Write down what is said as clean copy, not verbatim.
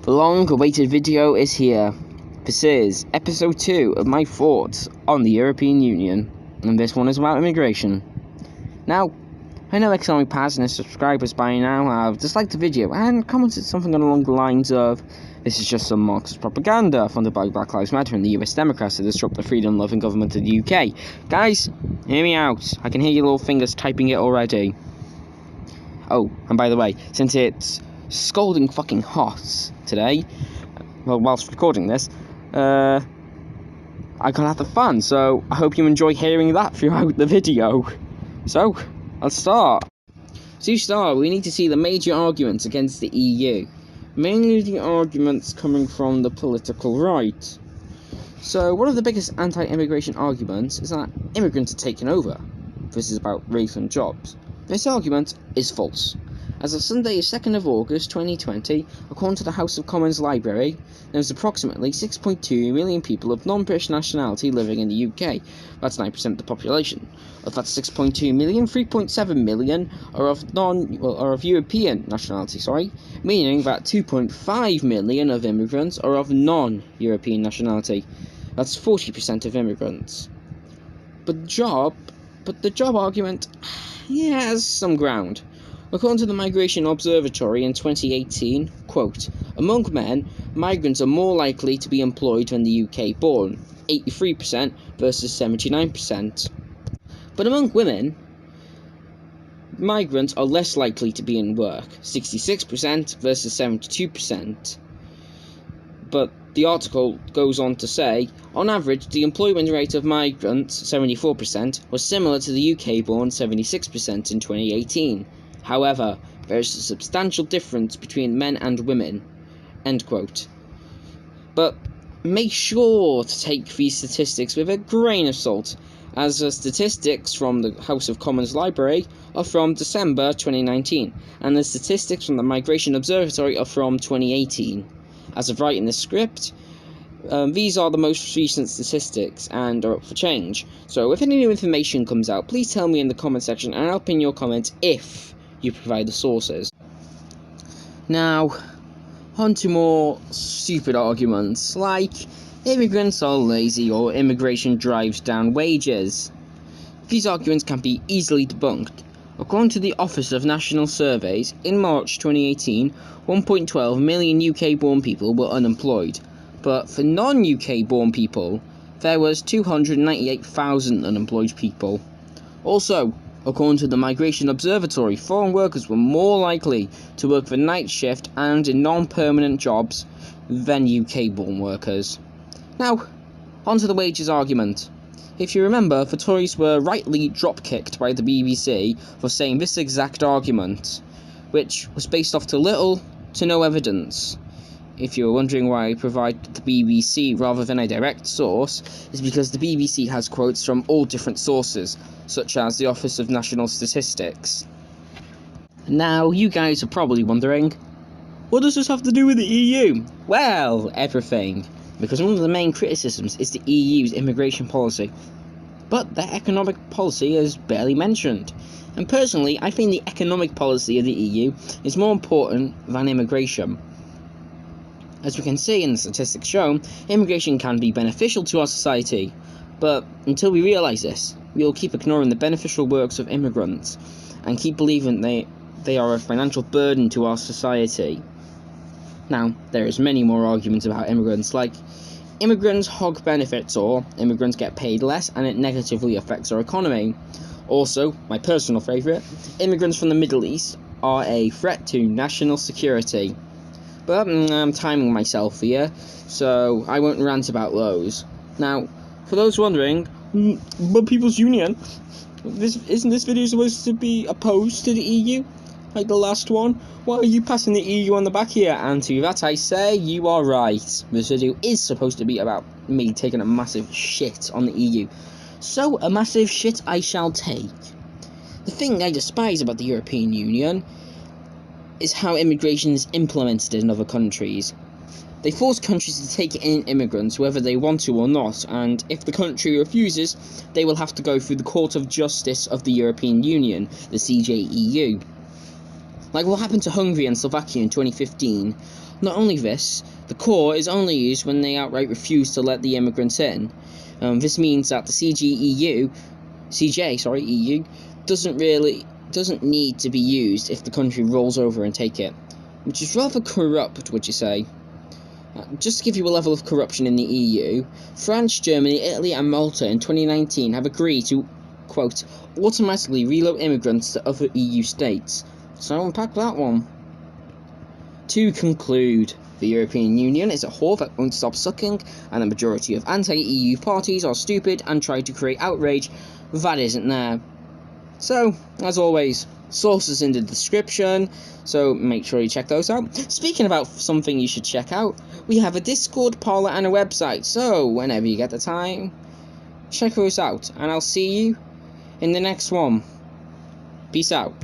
The long-awaited video is here. This is episode 2 of my thoughts on the European Union, and this one is about immigration. Now, I know Economic Pass and his subscribers by now have disliked the video and commented something along the lines of, "This is just some Marxist propaganda funded by Black Lives Matter and the US Democrats to disrupt the freedom-loving government of the UK. Guys, hear me out. I can hear your little fingers typing it already. Oh, and by the way, since it's scalding fucking hot today, well, whilst recording this, I gotta have the fun, so I hope you enjoy hearing that throughout the video. So, let's start. To start, we need to see the major arguments against the EU. Mainly the arguments coming from the political right. So, one of the biggest anti-immigration arguments is that immigrants are taking over. This is about race and jobs. This argument is false. As of Sunday, 2nd of August 2020, according to the House of Commons Library, there is approximately 6.2 million people of non-British nationality living in the UK. That's 9% of the population. Of that 6.2 million, 3.7 million are of European nationality, meaning that 2.5 million of immigrants are of non-European nationality. That's 40% of immigrants. But the job argument has some ground. According to the Migration Observatory in 2018, quote, among men, migrants are more likely to be employed when the UK born, 83% versus 79%. But among women, migrants are less likely to be in work, 66% versus 72%. But the article goes on to say, on average, the employment rate of migrants, 74%, was similar to the UK-born 76% in 2018. However, there is a substantial difference between men and women, end quote. But make sure to take these statistics with a grain of salt, as the statistics from the House of Commons Library are from December 2019, and the statistics from the Migration Observatory are from 2018. As of writing this script, these are the most recent statistics and are up for change. So if any new information comes out, please tell me in the comment section and I'll pin your comments if you provide the sources. Now, on to more stupid arguments, like immigrants are lazy or immigration drives down wages. These arguments can be easily debunked. According to the Office of National Surveys, in March 2018, 1.12 million UK-born people were unemployed, but for non-UK-born people, there was 298,000 unemployed people. Also, according to the Migration Observatory, foreign workers were more likely to work the night shift and in non-permanent jobs than UK-born workers. Now, onto the wages argument. If you remember, the Tories were rightly drop-kicked by the BBC for saying this exact argument, which was based off to little to no evidence. If you're wondering why I provide the BBC rather than a direct source, it's because the BBC has quotes from all different sources, such as the Office of National Statistics. Now, you guys are probably wondering, what does this have to do with the EU? Well, everything. Because one of the main criticisms is the EU's immigration policy. But their economic policy is barely mentioned. And personally, I think the economic policy of the EU is more important than immigration. As we can see in the statistics shown, immigration can be beneficial to our society, but until we realise this, we will keep ignoring the beneficial works of immigrants, and keep believing they are a financial burden to our society. Now, there is many more arguments about immigrants, like immigrants hog benefits, or immigrants get paid less and it negatively affects our economy. Also, my personal favourite, immigrants from the Middle East are a threat to national security. But I'm timing myself here, so I won't rant about those. Now, for those wondering, but People's Union, isn't this video supposed to be opposed to the EU? Like the last one? Why are you passing the EU on the back here? And to that I say, you are right. This video is supposed to be about me taking a massive shit on the EU. So, a massive shit I shall take. The thing I despise about the European Union is how immigration is implemented in other countries. They force countries to take in immigrants whether they want to or not, and if the country refuses, they will have to go through the Court of Justice of the European Union, the CJEU. like what happened to Hungary and Slovakia in 2015. Not only this, the core is only used when they outright refuse to let the immigrants in. This means that the EU doesn't need to be used if the country rolls over and take it, which is rather corrupt, would you say? Just to give you a level of corruption in the EU, France, Germany, Italy and Malta in 2019 have agreed to, quote, automatically reload immigrants to other EU states. So unpack that one. To conclude, the European Union is a whore that won't stop sucking, and the majority of anti-EU parties are stupid and try to create outrage that isn't there. So, as always, sources in the description, so make sure you check those out. Speaking about something you should check out, we have a Discord, Parler and a website, so whenever you get the time, check those out, and I'll see you in the next one. Peace out.